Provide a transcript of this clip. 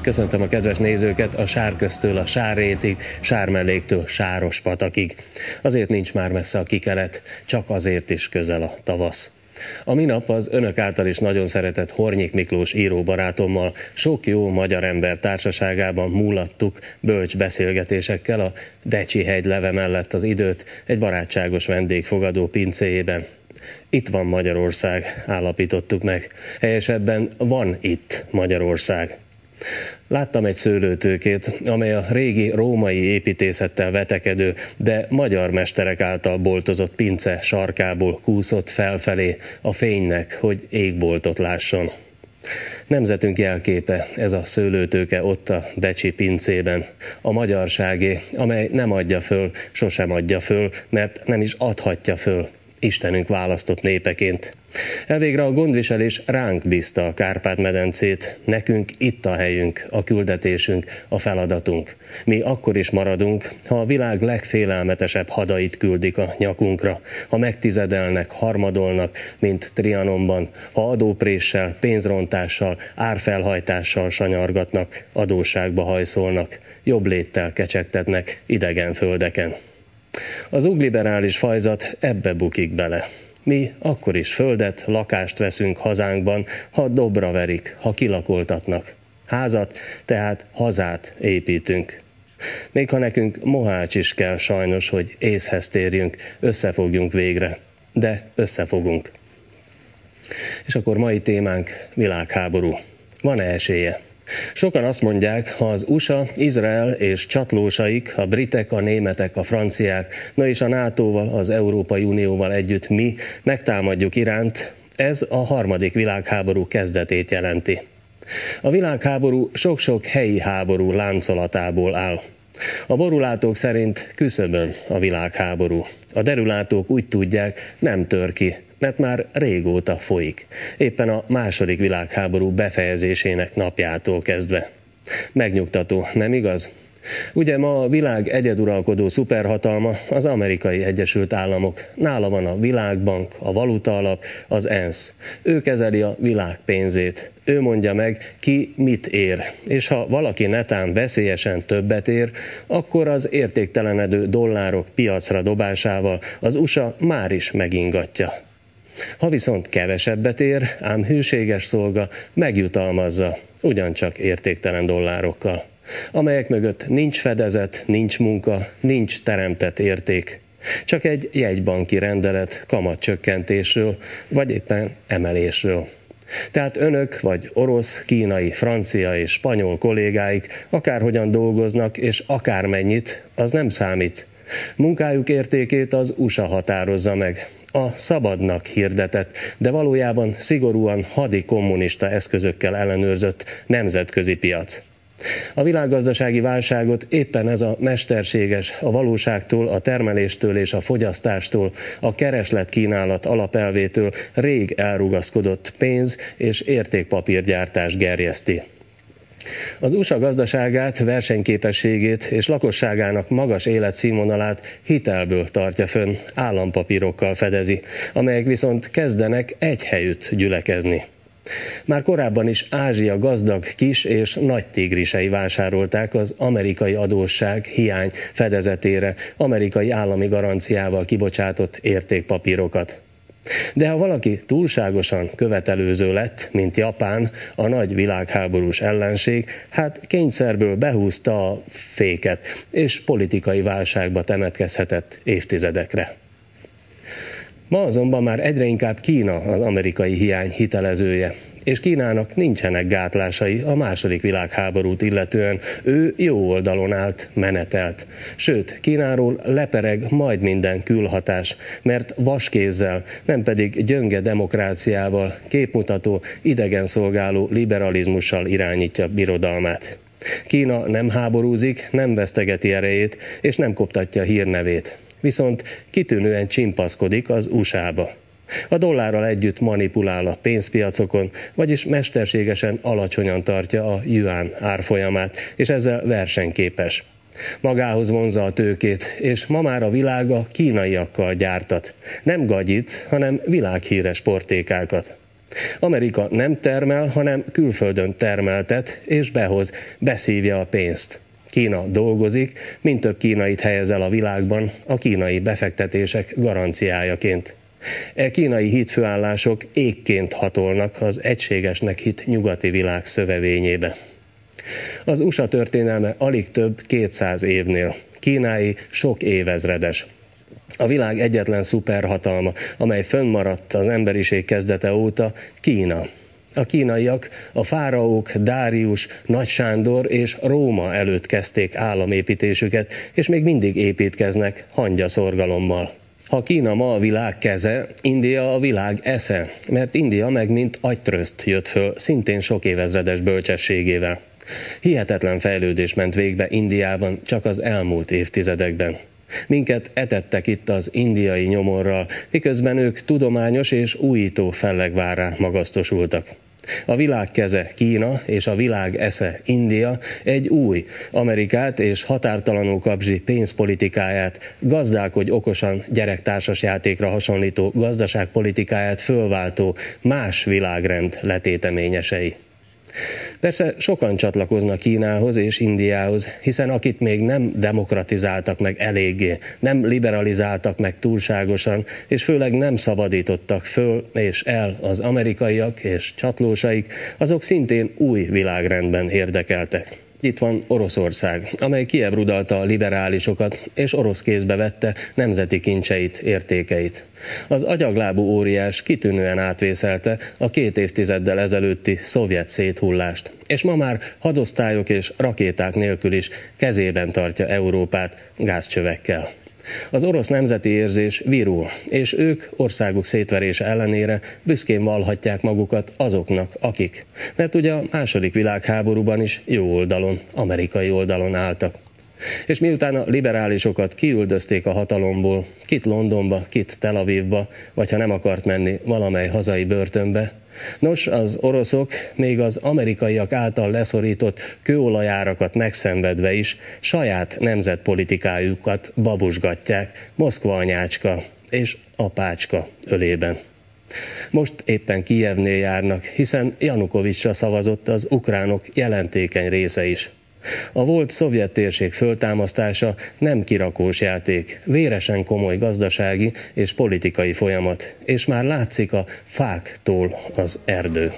Köszöntöm a kedves nézőket a Sárköztől a Sárrétig, Sármelléktől Sárospatakig. Azért nincs már messze a kikelet, csak azért is közel a tavasz. A minap az önök által is nagyon szeretett Hornyik Miklós íróbarátommal sok jó magyar ember társaságában múlattuk bölcs beszélgetésekkel a Decsi-hegy leve mellett az időt egy barátságos vendégfogadó pincéjében. Itt van Magyarország, állapítottuk meg. Helyesebben van itt Magyarország. Láttam egy szőlőtőkét, amely a régi római építészettel vetekedő, de magyar mesterek által boltozott pince sarkából kúszott felfelé a fénynek, hogy égboltot lásson. Nemzetünk jelképe ez a szőlőtőke ott a Decsi pincében, a magyarságé, amely nem adja föl, sosem adja föl, mert nem is adhatja föl. Istenünk választott népeként. Elvégre a gondviselés ránk bízta a Kárpát-medencét, nekünk itt a helyünk, a küldetésünk, a feladatunk. Mi akkor is maradunk, ha a világ legfélelmetesebb hadait küldik a nyakunkra, ha megtizedelnek, harmadolnak, mint Trianonban, ha adópréssel, pénzrontással, árfelhajtással sanyargatnak, adósságba hajszolnak, jobb léttel kecsegtetnek idegen földeken. Az ugliberális fajzat ebbe bukik bele. Mi akkor is földet, lakást veszünk hazánkban, ha dobra verik, ha kilakoltatnak. Házat, tehát hazát építünk. Még ha nekünk mohács is kell sajnos, hogy észhez térjünk, összefogjunk végre. De összefogunk. És akkor mai témánk világháború. Van-e esélye? Sokan azt mondják, ha az USA, Izrael és csatlósaik, a britek, a németek, a franciák, na és a NATO-val, az Európai Unióval együtt mi megtámadjuk Iránt, ez a harmadik világháború kezdetét jelenti. A világháború sok-sok helyi háború láncolatából áll. A borulátók szerint küszöbön a világháború. A derülátók úgy tudják, nem tör ki, mert már régóta folyik. Éppen a második világháború befejezésének napjától kezdve. Megnyugtató, nem igaz? Ugye ma a világ egyeduralkodó szuperhatalma az Amerikai Egyesült Államok. Nála van a Világbank, a Valutaalap, az ENSZ. Ő kezeli a világ pénzét. Ő mondja meg, ki mit ér. És ha valaki netán veszélyesen többet ér, akkor az értéktelenedő dollárok piacra dobásával az USA már is megingatja. Ha viszont kevesebbet ér, ám hűséges szolga megjutalmazza, ugyancsak értéktelen dollárokkal, amelyek mögött nincs fedezet, nincs munka, nincs teremtett érték. Csak egy jegybanki rendelet kamatcsökkentésről, vagy éppen emelésről. Tehát önök, vagy orosz, kínai, francia és spanyol kollégáik akárhogyan dolgoznak, és akármennyit, az nem számít. Munkájuk értékét az USA határozza meg. A szabadnak hirdetett, de valójában szigorúan hadi kommunista eszközökkel ellenőrzött nemzetközi piac. A világgazdasági válságot éppen ez a mesterséges, a valóságtól, a termeléstől és a fogyasztástól, a kereslet-kínálat alapelvétől rég elrugaszkodott pénz- és értékpapírgyártás gerjeszti. Az USA gazdaságát, versenyképességét és lakosságának magas életszínvonalát hitelből tartja fönn, állampapírokkal fedezi, amelyek viszont kezdenek egy helyütt gyülekezni. Már korábban is Ázsia gazdag kis és nagy tigrisei vásárolták az amerikai adósság hiány fedezetére amerikai állami garanciával kibocsátott értékpapírokat. De ha valaki túlságosan követelőző lett, mint Japán, a nagy világháborús ellenség, hát kényszerből behúzta a féket, és politikai válságba temetkezhetett évtizedekre. Ma azonban már egyre inkább Kína az amerikai hiány hitelezője, és Kínának nincsenek gátlásai a második világháborút illetően. Ő jó oldalon állt, menetelt. Sőt, Kínáról lepereg majd minden külhatás, mert vaskézzel, nem pedig gyönge demokráciával, képmutató, idegenszolgáló liberalizmussal irányítja birodalmát. Kína nem háborúzik, nem vesztegeti erejét, és nem koptatja hírnevét. Viszont kitűnően csimpaszkodik az USA-ba. A dollárral együtt manipulál a pénzpiacokon, vagyis mesterségesen alacsonyan tartja a juan árfolyamát, és ezzel versenyképes. Magához vonzza a tőkét, és ma már a világ a kínaiakkal gyártat. Nem gagyit, hanem világhíres portékákat. Amerika nem termel, hanem külföldön termeltet és behoz, beszívja a pénzt. Kína dolgozik, mint több kínait helyez el a világban a kínai befektetések garanciájaként. E kínai hitfőállások égként hatolnak az egységesnek hitt nyugati világ szövevényébe. Az USA történelme alig több 200 évnél, Kínái sok évezredes. A világ egyetlen szuperhatalma, amely fönnmaradt az emberiség kezdete óta, Kína. A kínaiak a fáraók, Dárius, Nagy Sándor és Róma előtt kezdték államépítésüket, és még mindig építkeznek hangyaszorgalommal. Ha Kína ma a világ keze, India a világ esze, mert India meg mint agytröszt jött föl, szintén sok évezredes bölcsességével. Hihetetlen fejlődés ment végbe Indiában csak az elmúlt évtizedekben. Minket etettek itt az indiai nyomorral, miközben ők tudományos és újító fellegvárrá magasztosultak. A világ keze Kína és a világ esze India egy új Amerikát és határtalanul kapzsi pénzpolitikáját, gazdálkodj okosan gyerektársas játékra hasonlító gazdaságpolitikáját fölváltó más világrend letéteményesei. Persze sokan csatlakoznak Kínához és Indiához, hiszen akit még nem demokratizáltak meg eléggé, nem liberalizáltak meg túlságosan, és főleg nem szabadítottak föl és el az amerikaiak és csatlósaik, azok szintén új világrendben érdekeltek. Itt van Oroszország, amely kiebrudalta a liberálisokat, és orosz kézbe vette nemzeti kincseit, értékeit. Az agyaglábú óriás kitűnően átvészelte a 2 évtizeddel ezelőtti szovjet széthullást, és ma már hadosztályok és rakéták nélkül is kezében tartja Európát gázcsövekkel. Az orosz nemzeti érzés virul, és ők országuk szétverése ellenére büszkén vallhatják magukat azoknak, akik. Mert ugye a II. Világháborúban is jó oldalon, amerikai oldalon álltak. És miután a liberálisokat kiüldözték a hatalomból, kit Londonba, kit Tel Avivba, vagy ha nem akart menni valamely hazai börtönbe, nos, az oroszok még az amerikaiak által leszorított kőolajárakat megszenvedve is saját nemzetpolitikájukat babusgatják Moszkva anyácska és apácska ölében. Most éppen Kijevnél járnak, hiszen Janukovicsra szavazott az ukránok jelentékeny része is. A volt szovjet térség föltámasztása nem kirakós játék, véresen komoly gazdasági és politikai folyamat, és már látszik a fáktól az erdő.